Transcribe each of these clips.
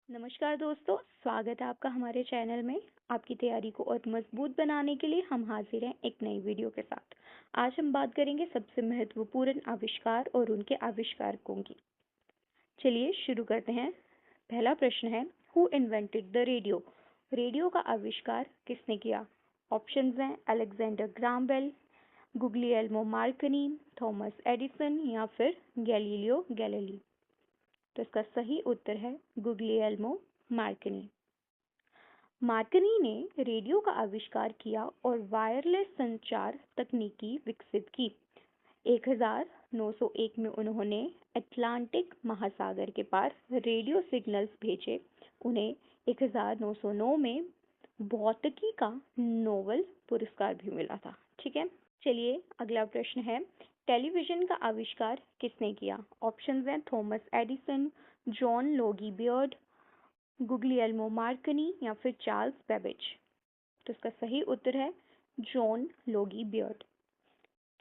नमस्कार दोस्तों, स्वागत है आपका हमारे चैनल में। आपकी तैयारी को और मजबूत बनाने के लिए हम हाजिर हैं एक नई वीडियो के साथ। आज हम बात करेंगे सबसे महत्वपूर्ण आविष्कार और उनके आविष्कारकों की। चलिए शुरू करते हैं। पहला प्रश्न है, who invented the radio? Radio का आविष्कार किसने किया? ऑप्शंस हैं Alexander Graham Bell, Guglielmo Marconi, Thomas Edison या फिर गैलीलियो गैलीली। तो इसका सही उत्तर है गुग्लियल्मो मार्कनी। मार्कनी ने रेडियो का आविष्कार किया और वायरलेस संचार तकनीकी विकसित की। 1901 में उन्होंने अटलांटिक महासागर के पार रेडियो सिग्नल्स भेजे। उन्हें 1909 में भौतिकी का नोबेल पुरस्कार भी मिला था। ठीक है, चलिए अगला प्रश्न है, टेलीविजन का आविष्कार किसने किया? ऑप्शंस हैं Thomas Edison, John Logie Baird, Guglielmo मार्कनी या फिर चार्ल्स बेबेज। तो इसका सही उत्तर है जॉन लोगी बियर्ड।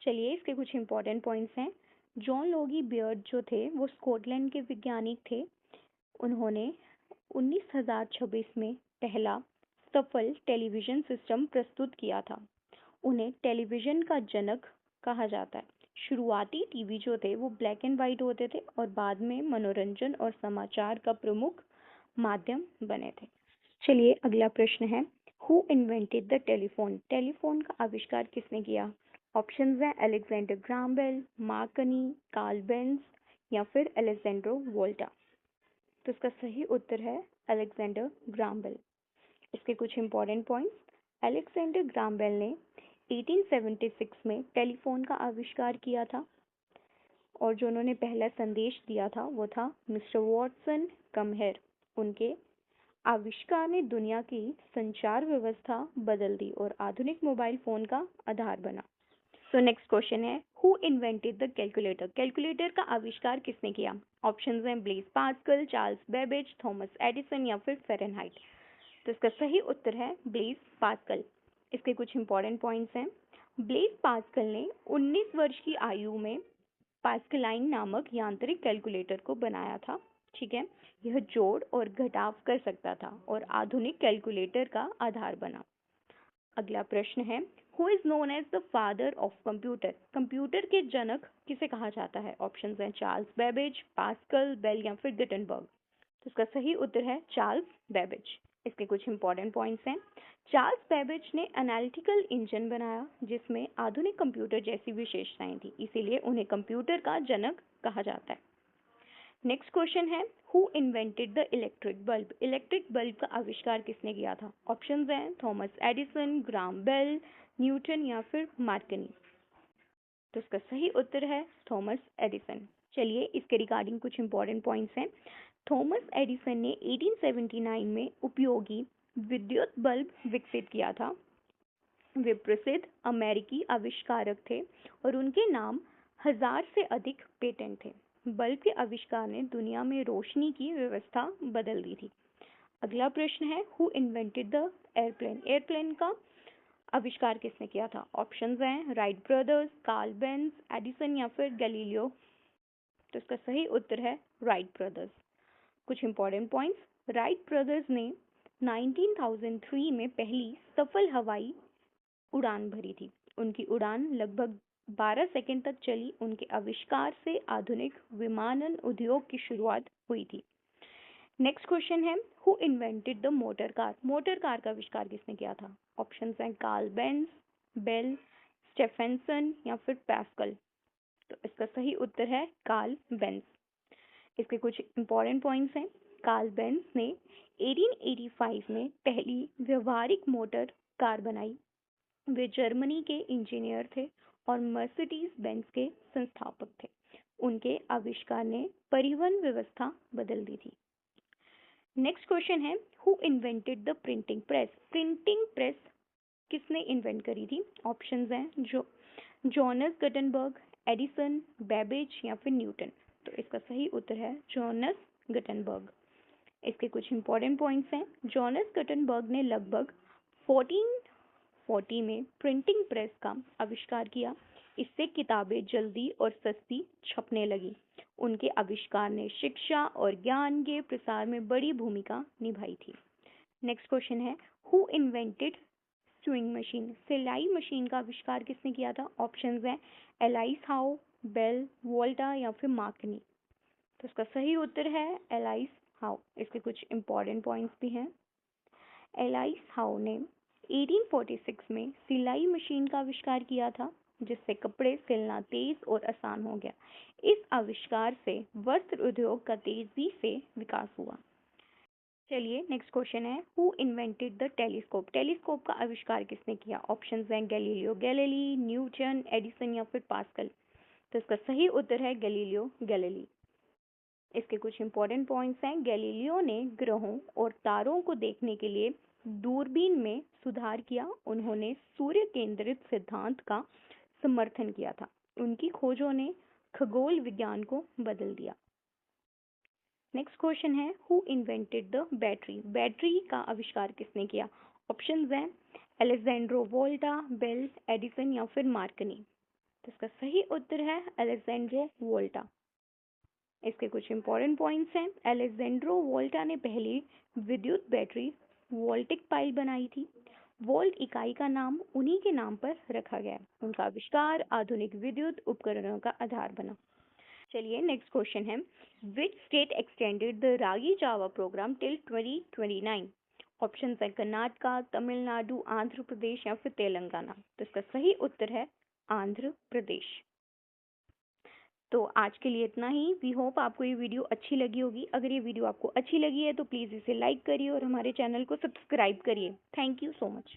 चलिए इसके कुछ इंपॉर्टेंट पॉइंट्स हैं। जॉन लोगी बियर्ड जो थे वो स्कॉटलैंड के वैज्ञानिक थे। उन्होंने 1926 में पहला सफल टेलीविजन सिस्टम प्रस्तुत किया था। उन्हें टेलीविजन का जनक कहा जाता है। शुरुआती टीवी जो थे वो ब्लैक एंड वाइट होते थे और बाद में मनोरंजन और समाचार का प्रमुख माध्यम बने थे। चलिए अगला प्रश्न है, who invented the telephone? Telephone का आविष्कार किसने किया? ऑप्शंस हैं Alexander Graham Bell, Marconi, Karl Benz या फिर अलेसेंड्रो वोल्टा। तो इसका सही उत्तर है अलेक्जेंडर ग्राहम बेल। इसके कुछ important points, Alexander Graham Bell ने 1876 में टेलीफोन का आविष्कार किया था और जो उन्होंने पहला संदेश दिया था वो था मिस्टर वॉटसन कम हियर। उनके आविष्कार ने दुनिया की संचार व्यवस्था बदल दी और आधुनिक मोबाइल फोन का आधार बना। सो नेक्स्ट क्वेश्चन है, who invented the calculator? Calculator का आविष्कार किसने किया? ऑप्शंस हैं Blaise Pascal, Charles Babbage, Thomas Edison या फिर फ़ारेनहाइट। तो इसका सही उत्तर है ब्लेज पास्कल। इसके कुछ इंपॉर्टेंट पॉइंट्स हैं। ब्लेज पास्कल ने 19 वर्ष की आयु में पास्कलाइन नामक यांत्रिक कैलकुलेटर को बनाया था। ठीक है, यह जोड़ और घटाव कर सकता था और आधुनिक कैलकुलेटर का आधार बना। अगला प्रश्न है, who is known as the father of computer? Computer के जनक किसे कहा जाता है? ऑप्शंस हैं चार्ल्स बेबेज, पास्कल, बेल या फिर गुटेनबर्ग। तो इसका सही उत्तर है चार्ल्स बेबेज। इसके कुछ इंपॉर्टेंट पॉइंट्स हैं। चार्ल्स बेबेज ने एनालिटिकल इंजन बनाया जिसमें आधुनिक कंप्यूटर जैसी विशेषताएं थी, इसीलिए उन्हें कंप्यूटर का जनक कहा जाता है। नेक्स्ट क्वेश्चन है, who invented the electric bulb? Electric bulb का आविष्कार किसने किया था? ऑप्शंस हैं Thomas Edison, Graham Bell, Newton या फिर मार्कनी। तो इसका सही उत्तर है थॉमस एडिसन। चलिए इसके रिगार्डिंग कुछ इंपॉर्टेंट पॉइंट्स हैं। थॉमस एडिसन ने 1879 में उपयोगी विद्युत बल्ब विकसित किया था। वे प्रसिद्ध अमेरिकी आविष्कारक थे और उनके नाम 1000 से अधिक पेटेंट थे। बल्ब के आविष्कार ने दुनिया में रोशनी की व्यवस्था बदल दी थी। अगला प्रश्न है, who invented the airplane? Airplane का आविष्कार किसने किया था? ऑप्शंस हैं Wright brothers, Karl Benz, Edison या फिर गैलीलियो। तो इसका सही उत्तर है राइट ब्रदर्स। कुछ इंपॉर्टेंट पॉइंट्स, राइट ब्रदर्स ने 1903 में पहली सफल हवाई उड़ान भरी थी। उनकी उड़ान लगभग 12 सेकंड तक चली। उनके आविष्कार से आधुनिक विमानन उद्योग की शुरुआत हुई थी। नेक्स्ट क्वेश्चन है, who invented the motor car? Motor car का आविष्कार किसने किया था? ऑप्शंस हैं कार्ल बेंज, बेल, स्टेफेनसन या फिर पास्कल। तो इसका सही उत्तर है कार्ल बेंज। इसके कुछ इंपॉर्टेंट पॉइंट्स हैं। कार्ल बेंज ने 1885 में पहली व्यवहारिक मोटर कार बनाई। वे जर्मनी के इंजीनियर थे और मर्सिडीज बेंज के संस्थापक थे। उनके आविष्कार ने परिवहन व्यवस्था बदल दी थी। नेक्स्ट क्वेश्चन है, who invented the printing press? Printing press किसने इन्वेंट करी थी? ऑप्शंस हैं जोनस गटनबर्ग, एडिसन, बेबेज या फिर न्यूटन। तो इसका सही उत्तर है जोनस गटनबर्ग। इसके कुछ इंपॉर्टेंट पॉइंट्स हैं। जोनस गटनबर्ग ने लगभग 1440 में प्रिंटिंग प्रेस का आविष्कार किया। इससे किताबें जल्दी और सस्ती छपने लगी। उनके आविष्कार ने शिक्षा और ज्ञान के प्रसार में बड़ी भूमिका निभाई थी। नेक्स्ट क्वेश्चन है, हु इन्वेंटेड स्यूइंग मशीन? सिलाई मशीन का आविष्कार किसने किया था? ऑप्शंस हैं एलाइस हाउ, बेल, वोल्टा या फिर मार्कनी। तो इसका सही उत्तर है एलाइस हाउ। इसके कुछ इंपॉर्टेंट पॉइंट्स भी हैं। एलाइस हाउ ने 1846 में सिलाई मशीन का आविष्कार किया था, जिससे कपड़े सिलना तेज और आसान हो गया। इस आविष्कार से वस्त्र उद्योग का तेजी से विकास हुआ। चलिए नेक्स्ट क्वेश्चन है, who invented the telescope? Telescope का आविष्कार किसने किया? ऑप्शंस हैं गैलीलियो गैलीली, न्यूटन, एडिसन या फिर पास्कल। तो इसका सही उत्तर है गैलीलियो गैलीली। इसके कुछ इंपॉर्टेंट पॉइंट्स हैं। गैलीलियो ने ग्रहों और तारों को देखने के लिए दूरबीन में सुधार किया। उन्होंने सूर्य केंद्रित सिद्धांत का समर्थन किया था। उनकी खोजों ने खगोल विज्ञान को बदल दिया। नेक्स्ट क्वेश्चन है, who invented the battery? Battery का आविष्कार किसने किया? ऑप्शंस हैं एलेक्जेंड्रो वोल्टा, बेल, एडिसन या फिर मार्कनी। तो इसका सही उत्तर है एलेक्जेंड्रो वोल्टा। इसके कुछ इंपॉर्टेंट पॉइंट्स हैं। एलेक्जेंड्रो वोल्टा ने पहली विद्युत बैटरी वोल्टिक पाइल बनाई थी। वोल्ट इकाई का नाम उन्हीं के नाम पर रखा गया। उनका आविष्कार आधुनिक विद्युत उपकरणों का आधार बना। चलिए नेक्स्ट क्वेश्चन है, which state extended the ragi Java program till 2029? Option है कर्नाटका, तमिलनाडु, आंध्र प्रदेश या फिर तेलंगाना। तो इसका सही उत्तर है आंध्र प्रदेश। तो आज के लिए इतना ही। वी होप आपको ये वीडियो अच्छी लगी होगी। अगर ये वीडियो आपको अच्छी लगी है तो प्लीज़ इसे लाइक करिए और हमारे चैनल को सब्सक्राइब करिए। Thank you so much.